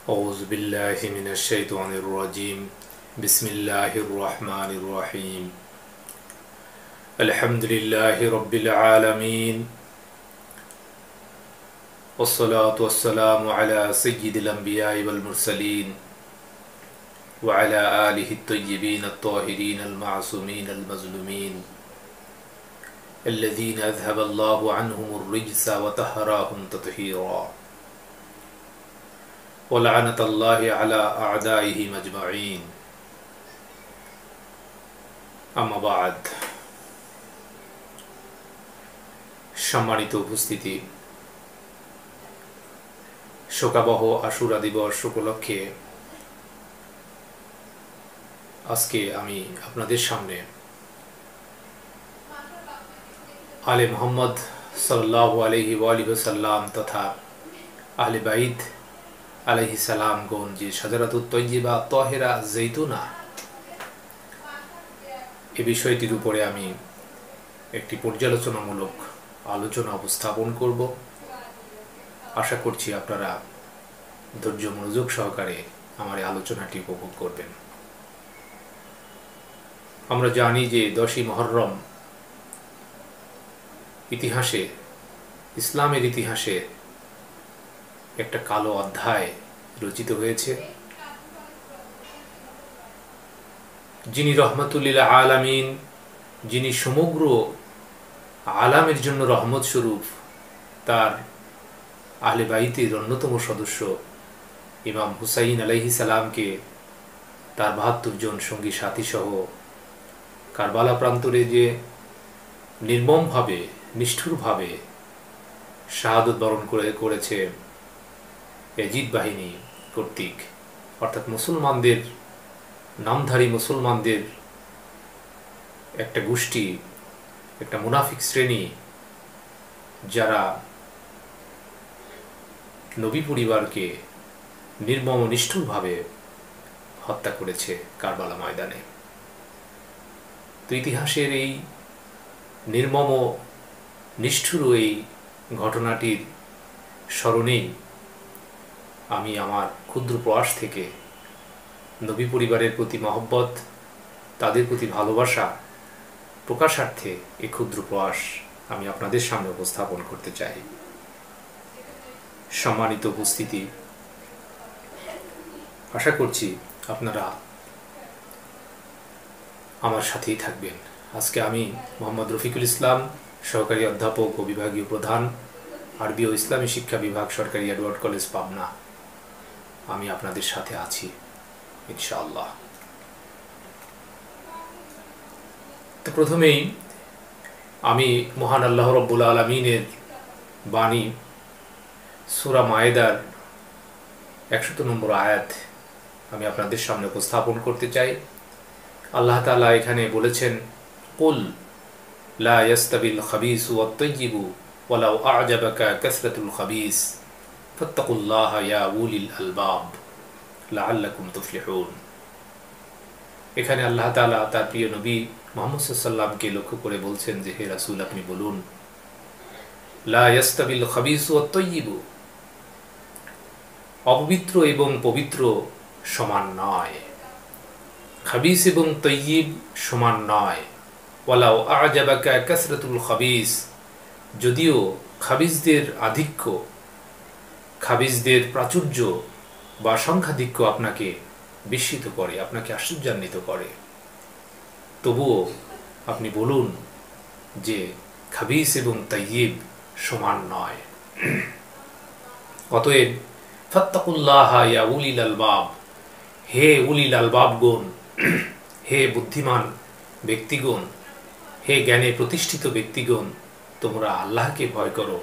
أعوذ بالله من الشيطان الرجيم بسم الله الرحمن الرحيم الحمد لله رب العالمين والصلاة والسلام على سيد الأنبياء والمرسلين وعلى آله الطيبين الطاهرين المعصومين المظلومين الذين أذهب الله عنهم الرجس وطهرهم تطهيرا ولعنة الله على أعدائهم أجمعين أما بعد সম্মানিত উপস্থিতি, শোকাবহ আশুরা দিবস উপলক্ষে আজকে আমি আপনাদের সামনে আলে মুহাম্মদ সাল্লাল্লাহু আলাইহি ওয়াসাল্লাম তথা আহলে বাইত আলাইহিস সালামগণ যে শাজারাতুত তয়্যিবা তাহেরা জৈতুনা এই বিষয়টির উপরে আমি একটি পর্যালোচনামূলক আলোচনা উপস্থাপন করব। আশা করছি আপনারা ধৈর্য মনোযোগ সহকারে আমার এই আলোচনাটি উপভোগ করবেন। আমরা জানি যে 10ই মুহররম ইতিহাসে, ইসলামের ইতিহাসে একটা কালো অধ্যায় রচিত হয়েছে। যিনি রহমতুল্লিল আলামিন, যিনি সমগ্র আলামের জন্য রহমত স্বরূপ, তার আহলে বাইতের অন্যতম সদস্য ইমাম হুসাইন আলাইহিস সালামকে তার 72 জন সঙ্গী সাথী সহ কারবালা প্রান্তরে যে নির্মমভাবে, নিষ্ঠুরভাবে শাহাদত বরণ করেছে ইয়াজিদ বাহিনী কর্তৃক, অর্থাৎ মুসলমানদের, নামধারী মুসলমানদের একটা গোষ্ঠী, একটা মুনাফিক শ্রেণী, যারা নবী পরিবারকে নির্মম নিষ্ঠুরভাবে হত্যা করেছে কারবালা ময়দানে। তো ইতিহাসের এই নির্মম নিষ্ঠুর এই ঘটনাটির স্মরণেই আমি আমার ক্ষুদ্র প্রয়াস থেকে নবী পরিবারের প্রতি মহব্বত, তাদের প্রতি ভালোবাসা প্রকাশার্থে এই ক্ষুদ্র প্রয়াস আমি আপনাদের সামনে উপস্থাপন করতে চাই। সম্মানিত উপস্থিতি, আশা করছি আপনারা আমার সাথেই থাকবেন। আজকে আমি মোহাম্মদ রফিকুল ইসলাম, সহকারী অধ্যাপক ও বিভাগীয় প্রধান, আরবি ও ইসলামী শিক্ষা বিভাগ, সরকারি এডওয়ার্ড কলেজ, পাবনা। আমি আপনাদের সাথে আছি ইনশাআল্লাহ। তো প্রথমেই আমি মহান আল্লাহ রাব্বুল আলামিনের বাণী সূরা মায়েদার 100 নম্বর আয়াত আমি আপনাদের সামনে উপস্থাপন করতে চাই। আল্লাহ তাআলা এখানে বলেছেন, কুল লা ইয়াস্তাবিল খাবিসু ওয়াত তাইয়্যিবু ওয়ালাউ আ'জাবাকা কাসরাতুল খাবিস ফাত্তাকুল্লাহা ইয়া উলিল আলবাব লাআল্লাকুম তুফলিহুন। এখানে আল্লাহ তাআলা তার প্রিয় নবী মুহাম্মদ সাল্লাল্লাহু আলাইহি ওয়াসাল্লামকে লক্ষ্য করে বলছেন যে, হে রাসূল, আপনি বলুন, লা ইয়াস্তাবিল খাবিসু ওয়াত তাইয়্যিবু, অপবিত্র এবং পবিত্র সমান নয়, খাবিস এবং তাইয়্যিব সমান নয়। ওয়ালাউ আ'জাবাকা কাসরাতুল খাবিস, যদিও খাবিসদের আধিক্য, খাবিসদের প্রাচুর্য বা সংখ্যাধিক্য আপনাকে বিস্মিত করে, আপনাকে আশ্চর্যান্বিত করে, তবুও আপনি বলুন যে খাবিস এবং তাইয়্যিব সমান নয়। অতএব ফাত্তাকুল্লাহা ইয়া উলিল আলবাব, হে উলিল আলবাবগণ, হে বুদ্ধিমান ব্যক্তিগণ, হে জ্ঞানে প্রতিষ্ঠিত ব্যক্তিগণ, তোমরা আল্লাহকে ভয় করো।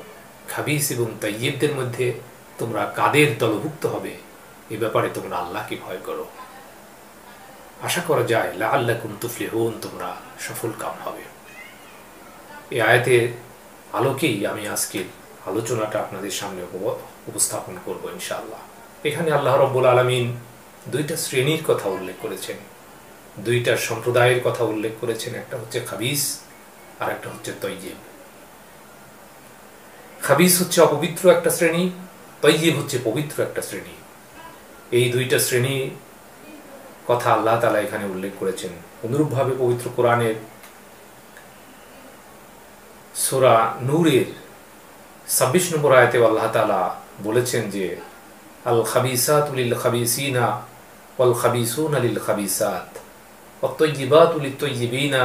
খাবিস এবং তাইয়্যিবদের মধ্যে তোমরা কাদের দলভুক্ত হবে, এ ব্যাপারে তোমরা আল্লাহকে ভয় করো। আশা করা যায় লাআল্লাকুম তুফলিহুন, তোমরা সফল কাম হবে। এই আয়াতের আলোকেই আমি আজকের আলোচনাটা আপনাদের সামনে উপস্থাপন করব ইনশাআল্লাহ। এখানে আল্লাহ রাব্বুল আলামিন 2টা শ্রেণীর কথা উল্লেখ করেছেন, 2টা সম্প্রদায়ের কথা উল্লেখ করেছেন। একটা হচ্ছে খাবিস আর একটা হচ্ছে তাইয়্যিব। খাবিস হচ্ছে অপবিত্র একটা শ্রেণী, তাইয়্যিব হচ্ছে পবিত্র একটা শ্রেণী। এই দুইটা শ্রেণী কথা আল্লাহ তাআলা এখানে উল্লেখ করেছেন। অনুরূপভাবে পবিত্র কোরআনের সূরা নূরের 26 নম্বর আয়াতে আল্লাহ তাআলা বলেছেন যে আল খাবিসাতু লিল খাবিসিনা ওয়াল খাবিসুনা লিল খাবিসাত ওয়াত তাইয়্যিবাতু লিত তাইয়্যিবিনা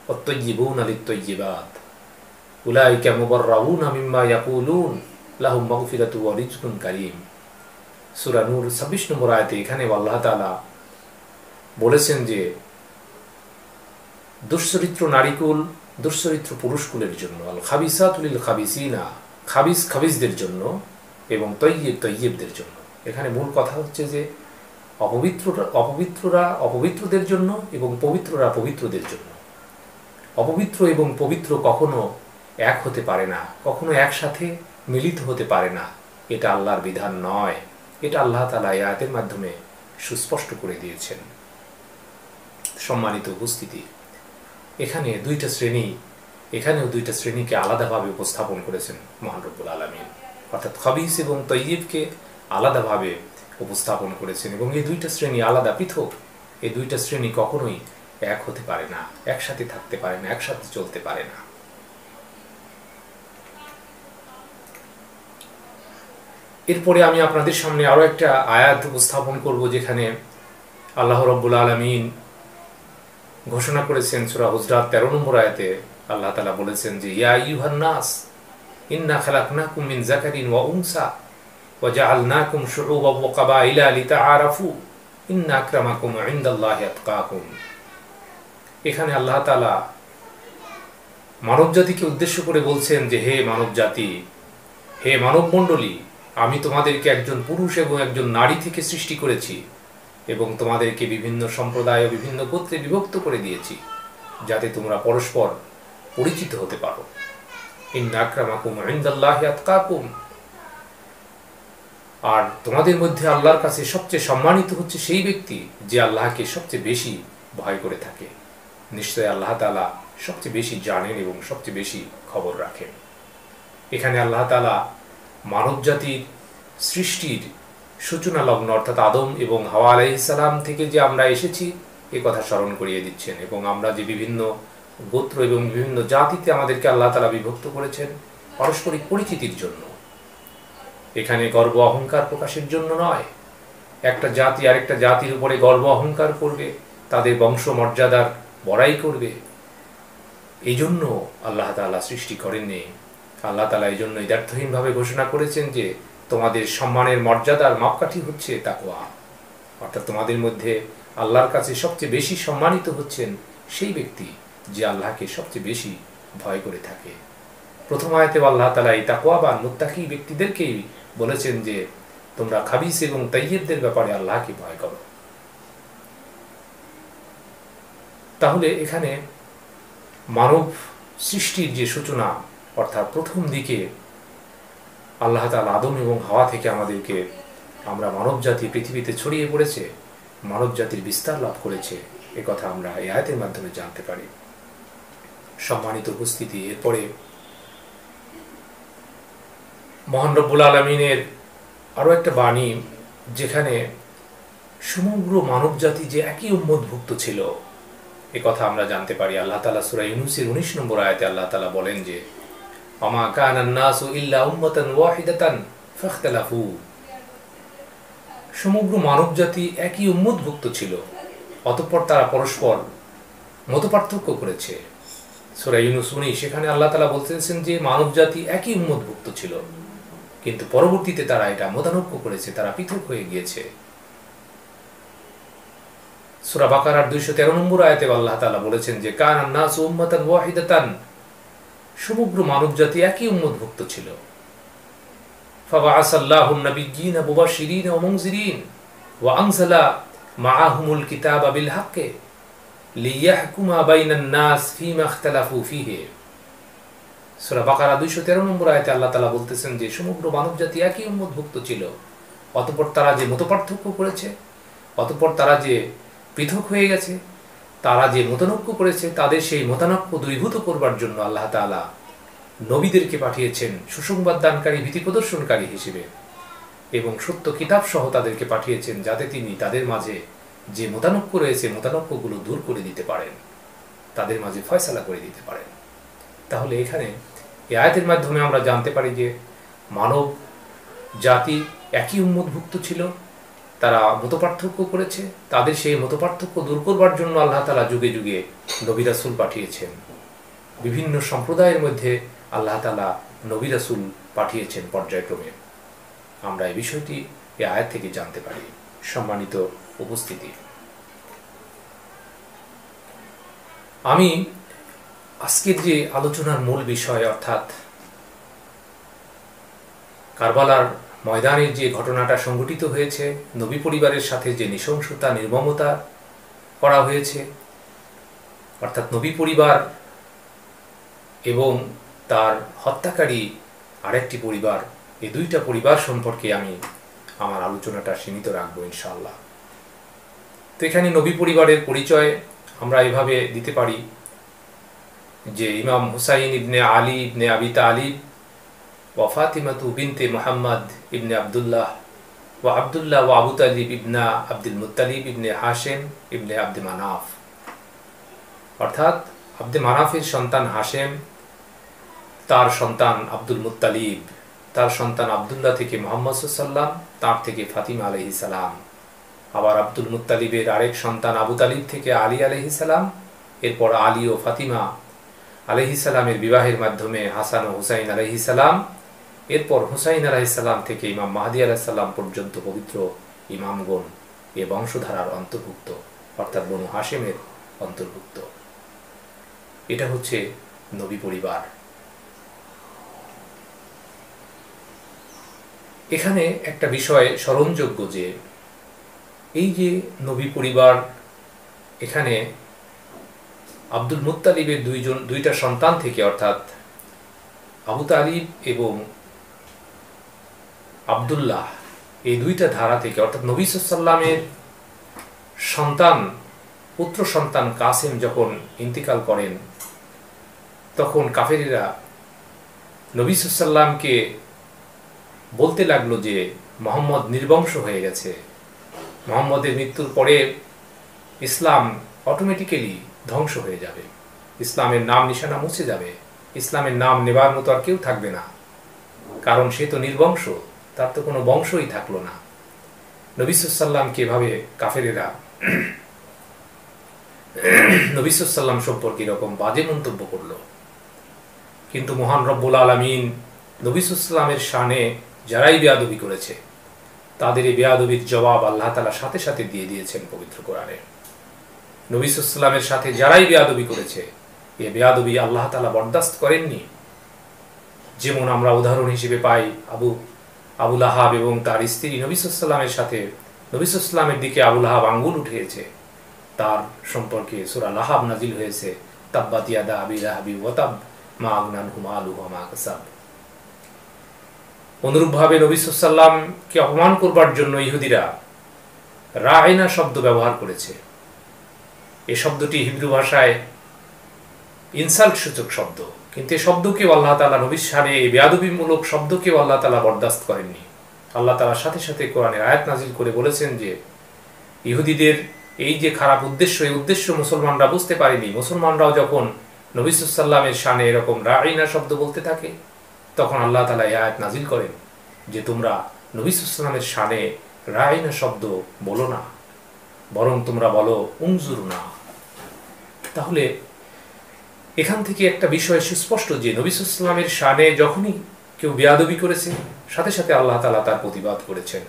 ওয়াত তাইয়্যিবুনা লিত তাইয়্যিবাত উলাইকা মুবাররাউনা মিম্মা ইয়াকুলুন লাহুম মাগফিরাতু ওয়া রিজকুন কারীম। সূরা নূর 26 নম্বর আয়াতে এখানে আল্লাহ তাআলা বলেছেন যে দুশ্চরিত্র নারীকুল দুশ্চরিত্র পুরুষকুলের জন্য, আল খাবিসাতু লিল খাবিসিনা খাবিস খাবিসদের জন্য এবং তয়্যিব তয়্যিবদের জন্য। এখানে মূল কথা হচ্ছে যে অপবিত্ররা অপবিত্রদের জন্য এবং পবিত্ররা পবিত্রদের জন্য। অপবিত্র এবং পবিত্র কখনো এক হতে পারে না, কখনো একসাথে মিলিত হতে পারে না। এটা আল্লাহর বিধান নয়, এটা আল্লাহ তাআলা এই আয়াতের মাধ্যমে সুস্পষ্ট করে দিয়েছেন। সম্মানিত উপস্থিতি, এখানেও দুইটা শ্রেণীকে আলাদাভাবে উপস্থাপন করেছেন মহান রব্বুল আলামিন, অর্থাৎ খাবিস এবং তয়্যিবকে আলাদাভাবে উপস্থাপন করেছেন এবং এই দুইটা শ্রেণী আলাদা, পৃথক। এই দুইটা শ্রেণী কখনোই এক হতে পারে না, একসাথে থাকতে পারে না, একসাথে চলতে পারে না। এরপরে আমি আপনাদের সামনে আরো একটা আয়াত উপস্থাপন করব, যেখানে আল্লাহ রাব্বুল আলামিন ঘোষণা করেছেন সূরা হুজরাত 13 নম্বর আয়াতে আল্লাহ তাআলা বলেছেন যে ইয়া আইয়ুহান নাস ইন্না খালাকনাকুম মিন যাকারিন ওয়া উনসা ওয়া জাআলনাকুম শুউবান ওয়া কাবাইলা লিতাআরাফু ইন্না আকরামাকুম ইনদাল্লাহি আতকাকুম। এখানে আল্লাহ তাআলা মানব জাতিকে উদ্দেশ্য করে বলছেন যে হে মানব জাতি, হে মানব মণ্ডলী, আমি তোমাদেরকে একজন পুরুষ এবং একজন নারী থেকে সৃষ্টি করেছি এবং তোমাদেরকে বিভিন্ন সম্প্রদায় ও বিভিন্ন গোত্রে বিভক্ত করে দিয়েছি যাতে তোমরা পরস্পর পরিচিত হতে পারো। ইন্না আকরামাকুম ইনদাল্লাহি আতকাকুম, আর তোমাদের মধ্যে আল্লাহর কাছে সবচেয়ে সম্মানিত হচ্ছে সেই ব্যক্তি যে আল্লাহকে সবচেয়ে বেশি ভয় করে থাকে। নিশ্চয় আল্লাহ তাআলা সবচেয়ে বেশি জানেন এবং সবচেয়ে বেশি খবর রাখেন। এখানে আল্লাহ তাআলা মানব জাতির সৃষ্টির সূচনা লগ্ন অর্থাৎ আদম এবং হাওয়া আলাইহিস সালাম থেকে যে আমরা এসেছি এ কথা স্মরণ করিয়ে দিচ্ছেন এবং আমরা যে বিভিন্ন গোত্র এবং বিভিন্ন জাতিতে আমাদেরকে আল্লাহ তাআলা বিভক্ত করেছেন পারস্পরিক পরিচিতির জন্য। এখানে গর্ব অহংকার প্রকাশের জন্য নয়। একটা জাতি আরেকটা জাতির উপরে গর্ব অহংকার করবে, তাদের বংশ মর্যাদার বড়াই করবে, এই জন্য আল্লাহ তাআলা সৃষ্টি করেননি। আল্লাহ তাআলা এই জন্য দ্ব্যর্থহীনভাবে ঘোষণা করেছেন যে তোমাদের সম্মানের মর্যাদার মাপকাঠি হচ্ছে তাকওয়া, অর্থাৎ তোমাদের মধ্যে আল্লাহর কাছে সবচেয়ে বেশি সম্মানিত হচ্ছেন সেই ব্যক্তি যে আল্লাহকে সবচেয়ে বেশি ভয় করে থাকে। প্রথম আয়াতে আল্লাহ তাআলা এই তাকওয়াবান মুত্তাকি ব্যক্তিদেরকেই বলেছেন যে তোমরা খাবিস এবং তাইয়্যিবদের ব্যাপারে আল্লাহকে ভয় করো। তাহলে এখানে মানব সৃষ্টির যে সূচনা অর্থাৎ প্রথম দিকে আল্লাহ তাআলা আদম এবং হাওয়া থেকে আমাদেরকে আমরা মানব জাতি পৃথিবীতে ছড়িয়ে পড়েছে, মানব জাতির বিস্তার লাভ করেছে, এ কথা আমরা এই আয়াতের মাধ্যমে জানতে পারি। সম্মানিত উপস্থিতি, এরপরে মহান রব্বুল আলামিনের আরো একটা বাণী যেখানে সমগ্র মানব জাতি যে একই উম্মতভুক্ত ছিল এ কথা আমরা জানতে পারি। আল্লাহ তাআলা সূরা ইউনূসের 19 নম্বর আয়াতে আল্লাহ তাআলা বলেন যে আমা কানান নাসু ইল্লা উম্মাতান ওয়াহিদাতান ফাখতালাফু, সমগ্র মানব জাতি একই উম্মতভুক্ত ছিল, অতঃপর তারা পরস্পর মতপার্থক্য করেছে। সূরা ইউনূস 19 সেখানে আল্লাহ তাআলা বলতেছেন যে মানব জাতি একই উম্মতভুক্ত ছিল, কিন্তু পরবর্তীতে তারা এটা মতানৈক্য করেছে, তারা পৃথক হয়ে গিয়েছে। সূরা বাকারার 213 নম্বর আয়াতে আল্লাহ তাআলা বলেছেন যে কানান নাসু উম্মাতান ওয়াহিদাতান, সমগ্র মানব জাতি একই উম্মতভুক্ত ছিল। ফাবাআসাল্লাহুন নাবিয়্যিনা মুবাশশিরিনা ওয়া মুনযিরিন ওয়া আনজালা মাআহুমুল কিতাবা বিল হাক্কি লিয়াহকুমা বাইনান নাস ফীমা ইখতালাফু ফীহি। সূরা বাকারা 213 নম্বর আয়াতে আল্লাহ তাআলা বলতেছেন যে সমগ্র মানব জাতি একই উম্মতভুক্ত ছিল, অতঃপর তারা যে মতপার্থক্য করেছে, অতঃপর তারা যে পৃথক হয়ে গেছে, তারা যে মতানৈক্য করেছে, তাদের সেই মতানৈক্য দূরীভূত করবার জন্য আল্লাহ তাআলা নবীদেরকে পাঠিয়েছেন সুসংবাদ দানকারী, ভীতি প্রদর্শনকারী হিসেবে। এবং সত্য কিতাব সহ তাদেরকে পাঠিয়েছেন, যাতে তিনি তাদের মাঝে যে মতানৈক্য রয়েছে মতানৈক্যগুলো দূর করে দিতে পারেন, তাদের মাঝে ফয়সালা করে দিতে পারেন। তাহলে এখানে এই আয়াতের মাধ্যমে আমরা জানতে পারি যে মানব জাতি একই উম্মতভুক্ত ছিল, তারা মতপার্থক্য করেছে, তাদের সেই মতপার্থক্য দূর করবার জন্য আল্লাহ তাআলা যুগে যুগে নবী রাসূল পাঠিয়েছেন। বিভিন্ন সম্প্রদায়ের মধ্যে আল্লাহ তাআলা নবী রাসূল পাঠিয়েছেন পর্যায়ক্রমে। আমরা এই বিষয়টি এই আয়াত থেকে জানতে পারি। সম্মানিত উপস্থিতি, আমি আজকের যে আলোচনার মূল বিষয় অর্থাৎ কারবালার ময়দানের যে ঘটনাটা সংঘটিত হয়েছে, নবী পরিবারের সাথে যে নৃশংসতা নির্মমতা করা হয়েছে, অর্থাৎ নবী পরিবার এবং তার হত্যাকারী আরেকটি পরিবার, এই দুইটা পরিবার সম্পর্কে আমি আমার আলোচনাটা সীমিত রাখবো ইনশাআল্লাহ। তো এখানে নবী পরিবারের পরিচয় আমরা এভাবে দিতে পারি যে ইমাম হুসাইন ইবনে আলী ইবনে আবি তালিব ওয়া ফাতিমাতু বিনতে মুহাম্মদ ইবনে আবদুল্লাহ ওয়া আবদুল্লাহ ওয়া আবু তালিব ইবনা আব্দুল মুত্তালিব ইবনে হাশেম ইবনে আব্দে মানাফ, অর্থাৎ আব্দে মানাফের সন্তান হাশেম, তার সন্তান আব্দুল মুত্তালিব, তার সন্তান আবদুল্লাহ থেকে মুহাম্মদ সাল্লাল্লাহু আলাইহি ওয়াসাল্লাম, তার থেকে ফাতিমা আলাইহিস সালাম, আবার আব্দুল মুত্তালিবের আরেক সন্তান আবু তালিব থেকে আলী আলাইহিস সালাম, এরপর আলী ও ফাতিমা আলাইহিস সালামের বিবাহের মাধ্যমে হাসান ও হুসাইন আলাইহিস সালাম, এরপর হুসাইন আলাইহিস সালাম থেকে ইমাম মাহদী আলাইহিস সালাম পর্যন্ত পবিত্র ইমামগণ এ বংশধারার অন্তর্ভুক্ত, অর্থাৎ বনু হাশেমের অন্তর্ভুক্ত। এটা হচ্ছে নবী পরিবার। এখানে একটা বিষয় স্মরণযোগ্য যে এই যে নবী পরিবার, এখানে আব্দুল মুত্তালিবের দুইটা সন্তান থেকে অর্থাৎ আবু তালিব এবং আবদুল্লাহ, এই দুইটা ধারা থেকে অর্থাৎ নবী সাল্লামের সন্তান পুত্র সন্তান কাসেম যখন ইন্তিকাল করেন, তখন কাফেরেরা নবী সাল্লামকে বলতে লাগলো যে মুহাম্মদ নির্বংশ হয়ে গেছে, মুহাম্মদের মৃত্যুর পরে ইসলাম অটোমেটিক্যালি ধ্বংস হয়ে যাবে, ইসলামের নাম নিশানা মুছে যাবে, ইসলামের নাম নেবার মতো আর কেউ থাকবে না, কারণ সে তো নির্বংশ, তার তো কোনো বংশই থাকলো না। নবী সাল্লামকে এভাবে কাফেরেরা নবী সাল্লাম সম্পর্কে এরকম বাজে মন্তব্য করলো। কিন্তু মহান রব্বুল আলামিন নবী সাল্লামের শানে যারাই বেয়াদবি করেছে তাদের এই বেয়াদবির জবাব আল্লাহ তাআলা সাথে সাথে দিয়ে দিয়েছেন পবিত্র কোরআনে। নবী সাল্লামের সাথে যারাই বেয়াদবি করেছে এই বেয়াদবি আল্লাহ তাআলা বরদাস্ত করেননি। যেমন আমরা উদাহরণ হিসেবে পাই আবু লাহাব এবং তার স্ত্রী নবী সাল্লামের সাথে নবী সাল্লামের দিকে আবু লাহাব আঙ্গুল উঠিয়েছে, তার সম্পর্কে সূরা লাহাব নাজিল হয়েছে, তাব্বাত ইয়াদা আবি লাহাবি ওয়া তাব মা আগনা আনহু মালুহু ওয়া মা কাসাব। অনুরূপভাবে নবী সাল্লামকে অপমান করবার জন্য ইহুদিরা রায়না শব্দ ব্যবহার করেছে। এই শব্দটি হিব্রু ভাষায় ইনসাল্ট সূচক শব্দ, কিন্তু এই শব্দকেও আল্লাহ তাআলা নবীর শানে এই বেয়াদবিমূলক শব্দকেও আল্লাহ তাআলা বরদাস্ত করেননি। আল্লাহ তাআলার সাথে সাথে কোরআনের আয়াত নাজিল করে বলেছেন যে ইহুদিদের এই যে খারাপ উদ্দেশ্য, এই উদ্দেশ্য মুসলমানরা বুঝতে পারেনি। মুসলমানরাও যখন নবী সাল্লামের শানে এরকম রায়না শব্দ বলতে থাকে, তখন আল্লাহ তাআলা এই আয়াত নাজিল করেন যে তোমরা নবী সাল্লামের শানে রায়না শব্দ বলো না, বরং তোমরা বলো উনজুরনা। তাহলে এখান থেকে একটা বিষয় সুস্পষ্ট যে নবী সাল্লামের শানে যখনই কেউ বেয়াদবি করেছে সাথে সাথে আল্লাহ তাআলা তার প্রতিবাদ করেছেন।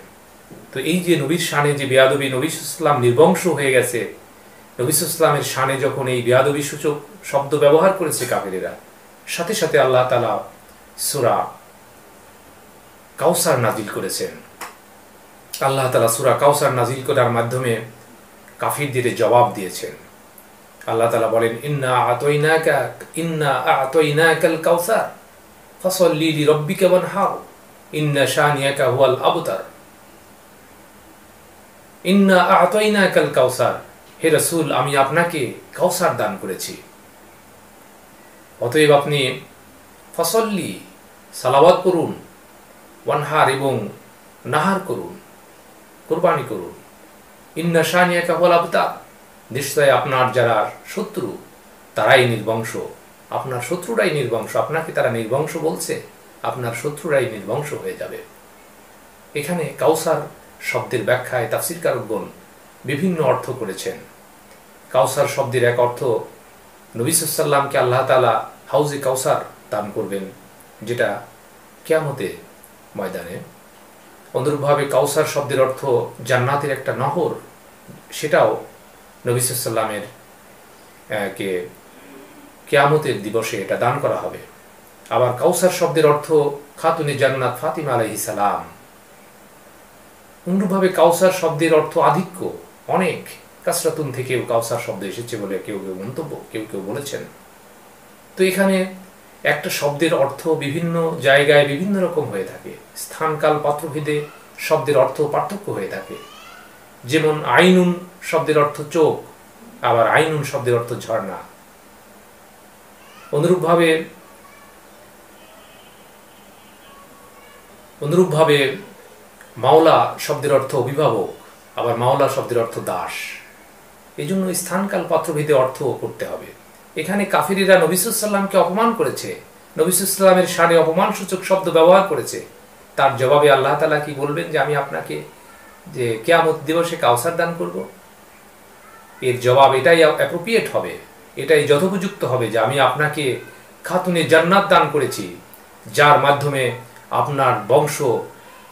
তো এই যে নবীর শানে যে বেয়াদবি, নবী সাল্লাম নির্বংশ হয়ে গেছে, নবী সাল্লামের শানে যখন এই বেয়াদবি সূচক শব্দ ব্যবহার করেছে কাফেরেরা, সাথে সাথে আল্লাহ তাআলা সূরা কাউসার নাজিল করেছেন। আল্লাহ তাআলা সূরা কাউসার নাজিল করার মাধ্যমে কাফিরদের জবাব দিয়েছেন। আল্লাহ তাআলা বলেন ইন্না আ'তাইনাকাল কাউসার ফাসাল্লি লিরাব্বিকা ওয়ানহার ইন্না শানিয়াকা হুয়াল আবতার। ইন্না আ'তাইনাকাল কাউসার, হে রাসূল আমি আপনাকে কাউসার দান করেছি, অতএব আপনি ফাসাল্লি সালাওয়াত করুন, ওয়ানহার এবং নাহার করুন, কোরবানি করুন। ইন্না শানিয়াকা হুয়াল আবতার, নিশ্চয় আপনার যারা শত্রু তারাই নির্বংশ, আপনার শত্রুরাই নির্বংশ। আপনাকে তারা নির্বংশ বলছে, আপনার শত্রুরাই নির্বংশ হয়ে যাবে। এখানে কাউসার শব্দের ব্যাখ্যায় তাফসীরকারগণ বিভিন্ন অর্থ করেছেন। কাউসার শব্দের এক অর্থ, নবী সাল্লাল্লাহু আলাইহি ওয়াসাল্লামকে আল্লাহ তাআলা হাউজে কাউসার দান করবেন, যেটা কিয়ামতের ময়দানে। অনুরূপভাবে কাউসার শব্দের অর্থ জান্নাতের একটা নহর, সেটাও নবী সাল্লাল্লাহু আলাইহি ওয়াসাল্লামের কে কিয়ামতের দিবসে এটা দান করা হবে। আবার কাউসার শব্দের অর্থ খাতুনে জান্নাত ফাতিমা আলাইহিস সালাম। অনুরূপভাবে কাউসার শব্দের অর্থ আধিক্য, অনেক, কাসরাতুন থেকেও কাউসার শব্দ এসেছে বলে কেউ কেউ বলেছেন। তো এখানে একটা শব্দের অর্থ বিভিন্ন জায়গায় বিভিন্ন রকম হয়ে থাকে, স্থানকাল পাত্রভেদে শব্দের অর্থ পার্থক্য হয়ে থাকে। যেমন আইনুন শব্দের অর্থ চোখ, আবার আইনুন শব্দের অর্থ ঝর্ণা। অনুরূপভাবে মাওলা শব্দের অর্থ অভিভাবক, আবার মাওলা শব্দের অর্থ দাস। এই জন্য স্থানকাল পাত্রভেদে অর্থ করতে হবে। এখানে কাফিররা নবী সাল্লাল্লাহু আলাইহি ওয়াসাল্লামকে অপমান করেছে, নবী সাল্লাল্লাহু আলাইহি ওয়াসাল্লামের শানে অপমানসূচক শব্দ ব্যবহার করেছে। তার জবাবে আল্লাহ তাআলা কি বলবেন যে আমি আপনাকে যে কিয়ামত দিবসে কাউসার দান করব? এর জবাব এটাই অ্যাপ্রোপ্রিয়েট হবে, এটাই যথোপযুক্ত হবে যে আমি আপনাকে খাতুনে জান্নাত দান করেছি, যার মাধ্যমে আপনার বংশ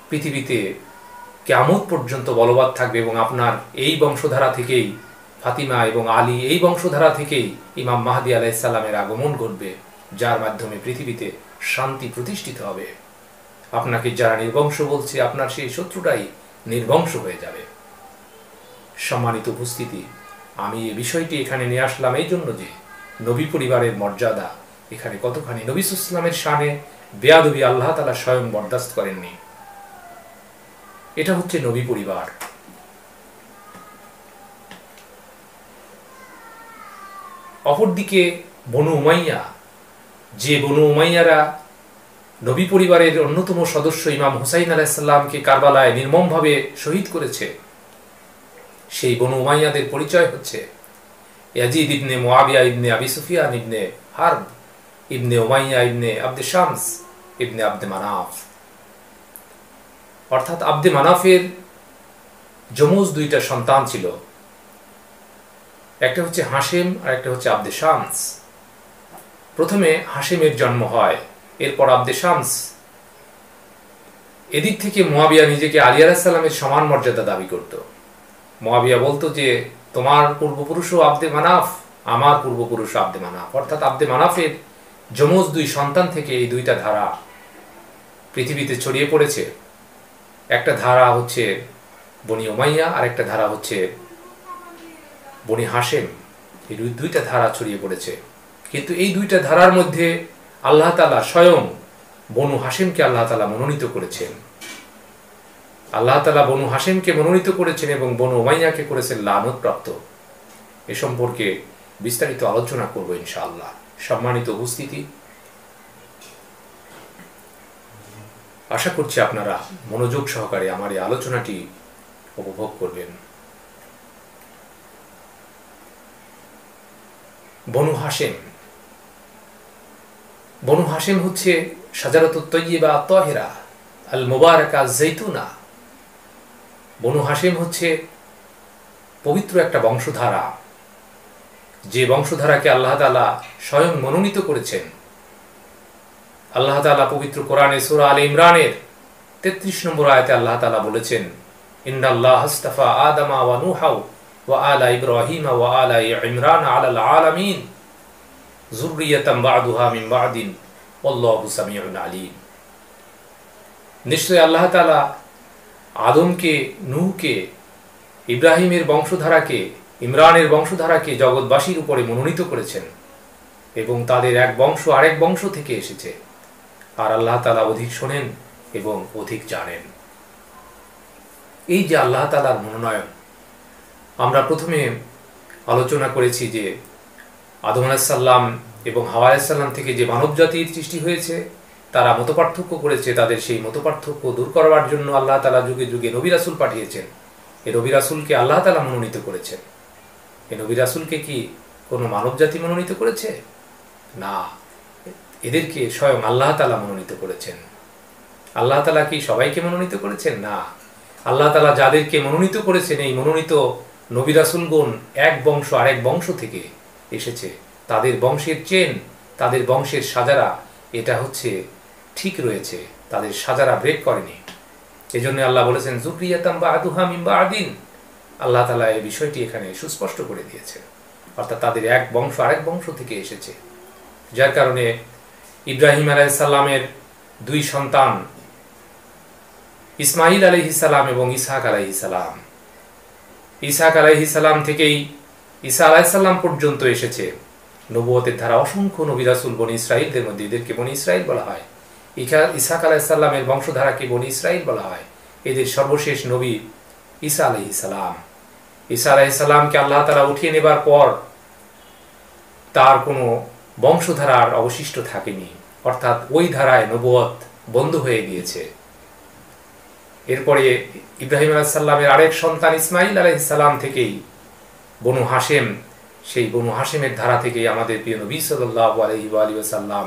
পৃথিবীতে কিয়ামত পর্যন্ত বলবৎ থাকবে এবং আপনার এই বংশধারা থেকেই ফাতিমা এবং আলী, এই বংশধারা থেকেই ইমাম মাহদী আলাইহিস সালামের আগমন ঘটবে, যার মাধ্যমে পৃথিবীতে শান্তি প্রতিষ্ঠিত হবে। আপনাকে যারা নির্বংশ বলছে, আপনার সেই শত্রুটাই নির্বংশ হয়ে যাবে। সম্মানিত উপস্থিতি, আমি এই বিষয়টি এখানে নিয়ে আসলাম এই জন্য যে নবী পরিবারের মর্যাদা এখানে কতখানি। নবী সাল্লাল্লাহু আলাইহি ওয়াসাল্লামের শানে বেয়াদবি আল্লাহ তাআলা স্বয়ং বরদাস্ত করেননি। এটা হচ্ছে নবী পরিবার। অপরদিকে বনু উমাইয়া, যে বনু উমাইয়ারা নবী পরিবারের অন্যতম সদস্য ইমাম হুসাইন আলাইহিস সালামকে কারবালায় নির্মমভাবে শহীদ করেছে, সেই বনু উমাইয়াদের পরিচয় হচ্ছে ইয়াজিদ ইবনে মুআবিয়া ইবনে আবি সুফিয়ান ইবনে হারব ইবনে উমাইয়া ইবনে আব্দে শামস ইবনে আব্দে মানাফ। অর্থাৎ আব্দে মানাফের যমজ দুইটা সন্তান ছিল, একটা হচ্ছে হাশেম আর একটা হচ্ছে আব্দে শামস। প্রথমে হাশেমের জন্ম হয়, এরপর আব্দে শামস। এদিক থেকে মুআবিয়া নিজেকে আলী আলাইহিস সালামের সমান মর্যাদা দাবি করত। মুআবিয়া বলতো যে তোমার পূর্বপুরুষও আব্দে মানাফ, আমার পূর্বপুরুষ আব্দে মানাফ। অর্থাৎ আব্দে মানাফের যমজ দুই সন্তান থেকে এই দুইটা ধারা পৃথিবীতে ছড়িয়ে পড়েছে। একটা ধারা হচ্ছে বনি উমাইয়া আর একটা ধারা হচ্ছে বনি হাশেম। এই দুইটা ধারা ছড়িয়ে পড়েছে, কিন্তু এই দুইটা ধারার মধ্যে আল্লাহ তাআলা স্বয়ং বনু হাশেমকে আল্লাহ তাআলা মনোনীত করেছেন। আল্লাহ তাআলা বনু হাশেমকে মনোনীত করেছেন এবং বনু উমাইয়াকে করেছেন লানতপ্রাপ্ত। এ সম্পর্কে বিস্তারিত আলোচনা করব ইনশাআল্লাহ। সম্মানিত উপস্থিতি, আশা করছি আপনারা মনোযোগ সহকারে আমার এই আলোচনাটি উপভোগ করবেন। বনু হাশেম, বনু হাশেম হচ্ছে শাজারাতুত তাইয়্যিবা আত-তাহিরা আল মুবারাকা আজ-জাইতুনা। বনু হাশেম হচ্ছে পবিত্র একটা বংশধারা, যে বংশধারাকে আল্লাহ তাআলা স্বয়ং মনোনীত করেছেন। আল্লাহ তাআলা পবিত্র কোরআনে সূরা আলে ইমরানের 33 নম্বর আয়াতে আল্লাহ তাআলা বলেছেন, ইন্নাল্লাহ আস্তাফা আদামা ওয়া নূহা ওয়া আলা ইব্রাহিম ওয়া আলা ইমরান আলাল আলামিন যুররিয়াতাম বা'দুহা মিন বা'দিন আল্লাহু সামিউন আলীম। নিশ্চয় আল্লাহ তাআলা আদমকে, নূহকে, ইব্রাহিমের বংশধারাকে, ইমরানের বংশধারাকে জগৎবাসীর উপরে মনোনীত করেছেন এবং তাদের এক বংশ আরেক বংশ থেকে এসেছে। আর আল্লাহ তাআলা অধিক শোনেন এবং অধিক জানেন। এই যে আল্লাহ তাআলার মনোনয়ন, আমরা প্রথমে আলোচনা করেছি যে আদম আলাইহিস সালাম এবং হাওয়া আলাইহিস সালাম থেকে যে মানব জাতির সৃষ্টি হয়েছে, তারা মতপার্থক্য করেছে, তাদের সেই মতপার্থক্য দূর করবার জন্য আল্লাহ তাআলা যুগে যুগে নবী রাসূল পাঠিয়েছেন। এই নবী রাসূলকে আল্লাহ তাআলা মনোনীত করেছেন। এই নবী রাসূলকে কি কোনো মানবজাতি মনোনীত করেছে? না, এদেরকে স্বয়ং আল্লাহ তাআলা মনোনীত করেছেন। আল্লাহ তাআলা কি সবাইকে মনোনীত করেছেন? না, আল্লাহ তাআলা যাদেরকে মনোনীত করেছেন, এই মনোনীত নবী রাসূলগণ এক বংশ আরেক বংশ থেকে এসেছে। তাদের বংশের চেন, তাদের বংশের সাজারা এটা হচ্ছে ঠিক রয়েছে, তাদের সাজারা ব্রেক করেনি। এজন্য আল্লাহ বলেছেন যুররিয়াতাম বা'দুহা মিন বা'দিন। আল্লাহ তাআলা এই বিষয়টি এখানে সুস্পষ্ট করে দিয়েছেন, অর্থাৎ তাদের এক বংশ আরেক বংশ থেকে এসেছে। যার কারণে ইব্রাহিম আলাইহিস সালামের দুই সন্তান ইসমাঈল আলাইহিস সালাম এবং ইসহাক আলাইহিস সালাম, ইসহাক আলাইহিস সালাম থেকেই ঈসা আলাইহিস সালাম পর্যন্ত এসেছে নবুয়তের ধারা অসংখ্য নবী রাসূল বনি ইসরাঈলদের মধ্যে। এদেরকে বনি ইসরাঈল বলা হয়। ইসহাক আলাইহিস সালামের বংশধারাকে বনি ইসরাঈল বলা হয়। এদের সর্বশেষ নবী ঈসা আলাইহিস সালাম। ঈসা আলাইহিস সালামকে আল্লাহ তাআলা উঠিয়ে নেবার পর তার কোনো বংশধারার অবশিষ্ট থাকেনি, অর্থাৎ ওই ধারায় নবুয়ত বন্ধ হয়ে গিয়েছে। এরপরে ইব্রাহিম আলাইহিস সালামের আরেক সন্তান ইসমাঈল আলাইহিস সালাম থেকেই বনু হাশেম, সেই বনু হাশেমের ধারা থেকেই আমাদের প্রিয় নবী সাল্লাল্লাহু আলাইহি ওয়াসাল্লাম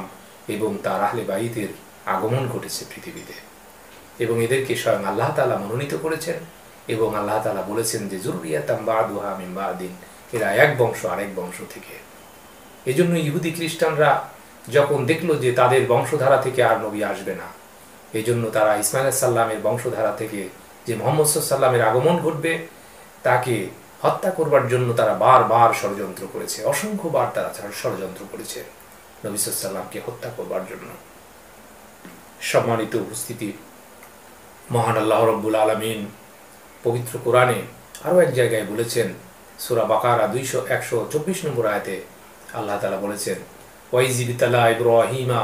এবং তার আহলে বাইতের আগমন ঘটেছে পৃথিবীতে। এবং এদেরকে স্বয়ং আল্লাহ তাআলা মনোনীত করেছেন এবং আল্লাহ তাআলা বলেছেন যে যুররিয়াতাম বা'দুহা মিন বা'দিন, এরা এক বংশ আরেক বংশ থেকে। এজন্য ইহুদি খ্রিস্টানরা যখন দেখলো যে তাদের বংশধারা থেকে আর নবী আসবে না, এই জন্য তারা ইসমাঈল আলাইহিস সালামের বংশধারা থেকে যে মুহাম্মদ সাল্লাল্লাহু আলাইহি ওয়াসাল্লামের আগমন ঘটবে তাকে হত্যা করবার জন্য তারা বারবার ষড়যন্ত্র করেছে। অসংখ্যবার তারা ষড়যন্ত্র করেছে নবী সাল্লাল্লাহু আলাইহি ওয়াসাল্লামকে হত্যা করবার জন্য। সম্মানিত উপস্থিতি, মহান আল্লাহ রাব্বুল আলামিন পবিত্র কোরআনে আরও এক জায়গায় বলেছেন, সূরা বাকারা 124 নম্বর আয়াতে আল্লাহ তাআলা বলেছেন ওয়াইয ইবতালা ইব্রাহিমা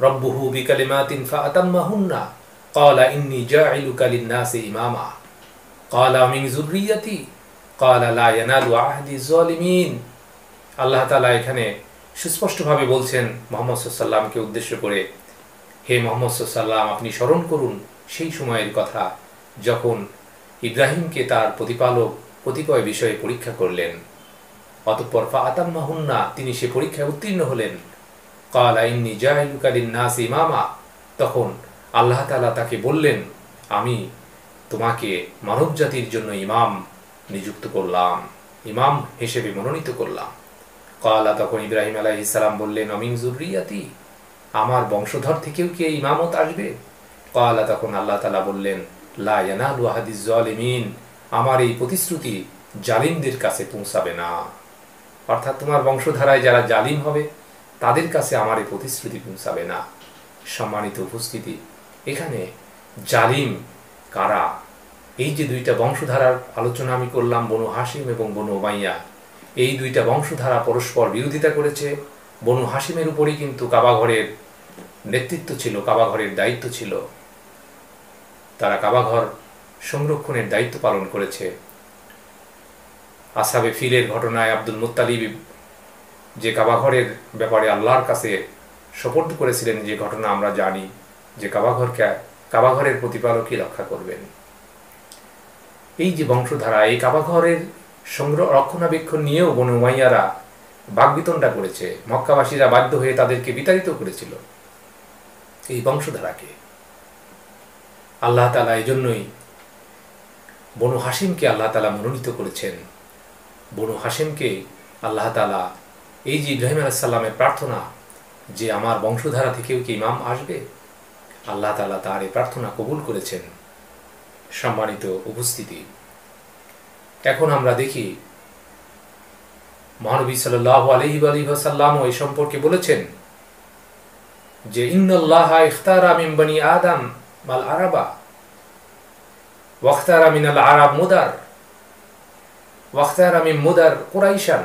রাব্বুহু বিকালিমাতিন ফাআতাম্মাহুন্না ক্বালা ইন্নী জাইলুকা লিন-নাসি ইমামা ক্বালা মিন যুররিয়াতি ক্বালা লা ইয়ানালু আহদিয যালিমিন। আল্লাহ তাআলা এখানে সুস্পষ্টভাবে বলছেন মুহাম্মদ সাল্লাল্লাহু আলাইহি ওয়াসাল্লামকে উদ্দেশ্য করে, হে মুহাম্মদ সাল্লাল্লাহু আলাইহি ওয়াসাল্লাম, আপনি স্মরণ করুন সেই সময়ের কথা যখন ইব্রাহিমকে তার প্রতিপালক কতিপয় বিষয়ে পরীক্ষা করলেন, অতঃপর ফাআতাম্মাহুন্না, তিনি সে পরীক্ষায় উত্তীর্ণ হলেন। ক্বালা ইন্নী জাইলুকা লিন-নাসি ইমামা, তখন আল্লাহ তাআলা তাকে বললেন, আমি তোমাকে মানবজাতির জন্য ইমাম নিযুক্ত করলাম, ইমাম হিসেবে মনোনীত করলাম। ক্বালা, তখন ইব্রাহিম আলাইহিস সালাম বললেন, আমিন যুররিয়াতি, আমার বংশধর থেকেও কি এই ইমামত আসবে? ক্বালা, তখন আল্লাহ তাআলা বললেন, লা ইয়ানালু আহদিয যালিমিন, আমার এই প্রতিশ্রুতি জালিমদের কাছে পৌঁছাবে না। অর্থাৎ তোমার বংশধারায় যারা জালিম হবে তাদের কাছে আমার এই প্রতিশ্রুতি পৌঁছাবে না। সম্মানিত উপস্থিতি, এখানে জালিম কারা? এই যে দুইটা বংশধারার আলোচনা আমি করলাম, বনু হাশিম এবং বনু উমাইয়া, এই দুইটা বংশধারা পরস্পর বিরোধিতা করেছে। বনু হাশিমের উপরই কিন্তু কাবাঘরের নেতৃত্ব ছিল, কাবাঘরের দায়িত্ব ছিল, তারা কাবাঘর সংরক্ষণের দায়িত্ব পালন করেছে। আসহাবে ফিলের ঘটনায় আব্দুল মুত্তালিব যে কাবাঘরের ব্যাপারে আল্লাহর কাছে সুপর্দ করেছিলেন, যে ঘটনা আমরা জানি, যে কাবাঘরের প্রতিপালকই রক্ষা করবেন। এই যে বংশধারা, এই কাবাঘরের রক্ষণাবেক্ষণ নিয়েও বনু উমাইয়ারা বাকবিতণ্ডা করেছে। মক্কাবাসীরা বাধ্য হয়ে তাদেরকে বিতাড়িত করেছিল এই বংশধারাকে। আল্লাহ তাআলা এই জন্যই বনু হাশিমকে আল্লাহ তাআলা মনোনীত করেছেন। বনু হাশিমকে আল্লাহ তাআলা এই যে ইব্রাহিম আলাইহিস সালামের প্রার্থনা যে আমার বংশধারা থেকেও কি ইমাম আসবে, আল্লাহ তাআলা তার এই প্রার্থনা কবুল করেছেন। সম্মানিত উপস্থিতি, এখন আমরা দেখি মহানবী সাল্লাল্লাহু আলাইহি ওয়াসাল্লাম এই সম্পর্কে বলেছেন যে ইন্নাল্লাহা ইখতারা মিন বনি আদম মাল আরাবা ওয়াখতারা মিনাল আরাব মুদার ওয়াখতারা মিন মুদার কুরাইশান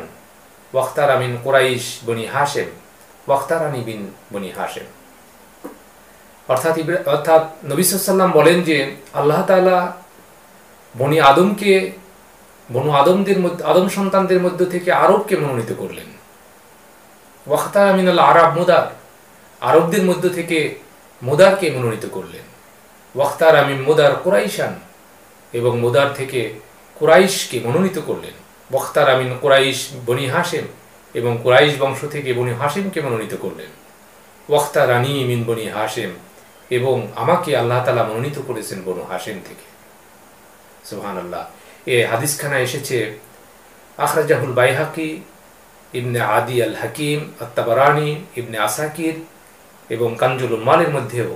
ওয়াখতারা মিন কুরাইশ বনি হাশিম ওয়াখতারানি বিন বনি হাশিম। অর্থাৎ নবী সাল্লাল্লাহু আলাইহি ওয়াসাল্লাম বলেন যে আল্লাহ তাআলা বনি আদমকে, বনু আদম সন্তানদের মধ্য থেকে আরবকে মনোনীত করলেন। ওয়াখতারা মিনাল আরাব মুদার, আরবদের মধ্য থেকে মুদারকে মনোনীত করলেন। ওয়াখতার মিন মুদার কুরাইশান, এবং মুদার থেকে কুরাইশকে মনোনীত করলেন। ওয়াখতার মিন কুরাইশ বনি হাশেম, এবং কুরাইশ বংশ থেকে বনি হাশেমকে মনোনীত করলেন। ওয়াখতার রানি মিন বনি হাশেম, এবং আমাকে আল্লাহ তাআলা মনোনীত করেছেন বনু হাশেম থেকে। সুবহানাল্লাহ। এই হাদিসখানা এসেছে আখরাজাহুল বাইহাকি, ইবনে আদি আল হাকিম, আত-তাবারানি, ইবনে আসাকির এবং কানজুল উম্মালের মধ্যেও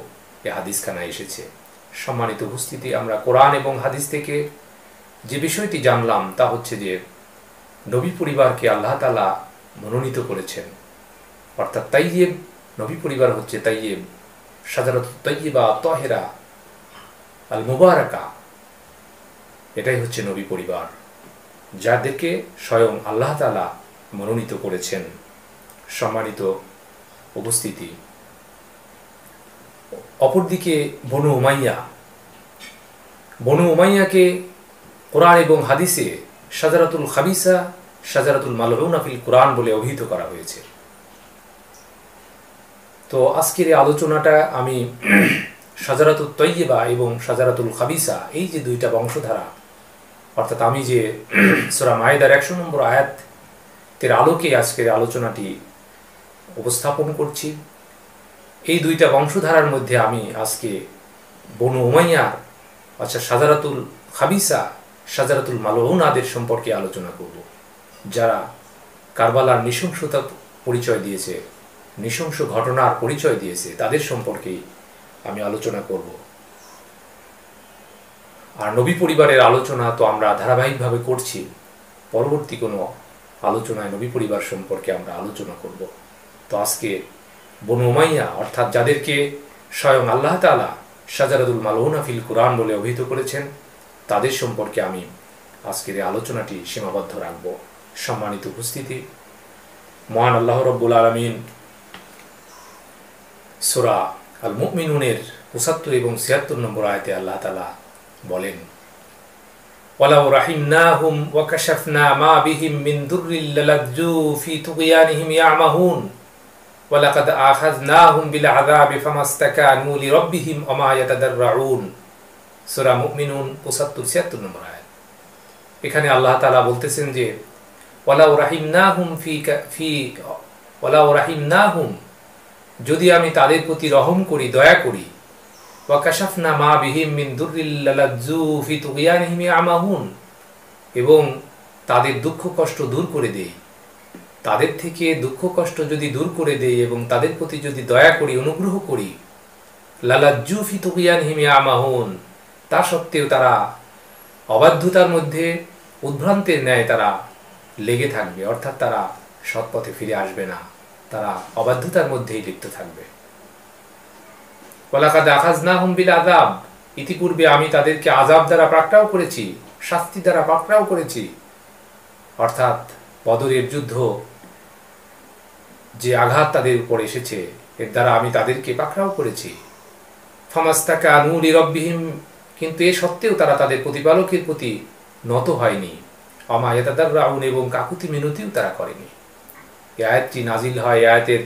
এই হাদিসখানা এসেছে। সম্মানিত উপস্থিতি, আমরা কোরআন এবং হাদিস থেকে যে বিষয়টি জানলাম তা হচ্ছে যে নবী পরিবারকে আল্লাহ তাআলা মনোনীত করেছেন, অর্থাৎ তাইয়্যিব। নবী পরিবার হচ্ছে তাইয়্যিব, শাজারাতুত তাইয়্যিবা তাহিরা আল মুবারাকা, এটাই হচ্ছে নবী পরিবার, যাদেরকে স্বয়ং আল্লাহ তাআলা মনোনীত করেছেন। সম্মানিত উপস্থিতি, অপরদিকে বনু উমাইয়াকে কোরআন এবং হাদিসে শাজারাতুল খাবিসা, শাজারাতুল মালউনা ফিল কোরআন বলে অভিহিত করা হয়েছে। তো আজকের এই আলোচনাটা আমি শাজারাতুত তাইয়্যিবা এবং শাজারাতুল খাবিসা, এই যে দুইটা বংশধারা, অর্থাৎ আমি যে সূরা মায়েদার 100 নম্বর আয়াতের আলোকে আজকের আলোচনাটি উপস্থাপন করছি। এই দুইটা বংশধারার মধ্যে আমি আজকে বনু উমাইয়া, আচ্ছা শাজারাতুল খাবিসা, শাজারাতুল মালউনাদের সম্পর্কে আলোচনা করব, যারা কারবালার নৃশংসতা পরিচয় দিয়েছে, নৃশংস ঘটনার পরিচয় দিয়েছে, তাদের সম্পর্কেই আমি আলোচনা করব। আর নবী পরিবারের আলোচনা তো আমরা ধারাবাহিকভাবে করছি, পরবর্তী কোনো আলোচনায় নবী পরিবার সম্পর্কে আমরা আলোচনা করব। তো আজকে বনু উমাইয়া, অর্থাৎ যাদেরকে স্বয়ং আল্লাহ তাআলা শাজারাতুল মালউনা ফিল কোরআন বলে অভিহিত করেছেন, তাদের সম্পর্কে আমি আজকের এই আলোচনাটি সীমাবদ্ধ রাখব। সম্মানিত উপস্থিতি, মহান আল্লাহ রাব্বুল আলামিন সূরা আল মুমিনুনের ৭৫ এবং ৭৬ নম্বর আয়াতে আল্লাহ তাআলা বলেন, ওয়ালাউ রাহিমনাহুম ওয়া কাশাফনা মা বিহিম মিন দুররিল লালাজ্জু ফি তুগয়ানিহিম ইয়ামাহুন ওয়া লাকাদ আখাযনাহুম বিল আযাবি ফামাস্তাকানু লিরাব্বিহিম ওয়া মা ইয়াতাদাররুন। সূরা মুমিনুন ৭৫-৭৬ নম্বর আয়াত। এখানে আল্লাহ তাআলা বলতেছেন যে ওয়ালাউ রাহিমনাহুম, যদি আমি তাদের প্রতি রহম করি, দয়া করি, ওয়া কাশাফনা মা বিহিম মিন দুররিল লালাজ্জু ফি তুগয়ানিহিম ইয়ামাহুন, এবং তাদের দুঃখ কষ্ট দূর করে দেই, তাদের থেকে দুঃখ কষ্ট যদি দূর করে দেই এবং তাদের প্রতি যদি দয়া করি, অনুগ্রহ করি, লালাজ্জু ফি তুগয়ানিহিম ইয়ামাহুন, তা সত্ত্বেও তারা অবাধ্যতার মধ্যে উদ্ভ্রান্তের ন্যায় তারা লেগে থাকবে, অর্থাৎ তারা সৎপথে ফিরে আসবে না, তারা অবাধ্যতার মধ্যেই লিপ্ত থাকবে। ওয়ালাকাদ আখাযনাহুম বিল আযাব, ইতিপূর্বে আমি তাদেরকে আযাব দ্বারা পাকড়াও করেছি, শাস্তি দ্বারা পাকড়াও করেছি, অর্থাৎ বদরের যুদ্ধ যে আঘাত তাদের উপর এসেছে, এর দ্বারা আমি তাদেরকে পাকড়াও করেছি। ফামাস্তাকানু লিরাব্বিহিম, কিন্তু এ সত্ত্বেও তারা তাদের প্রতিপালকের প্রতি নত হয়নি। ওয়া মা ইয়াতাদাররুন, এবং কাকুতি মিনতিও তারা করেনি। এই আয়াতটি নাজিল হয়, এই আয়াতের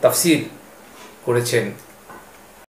তাফসীর করেছেন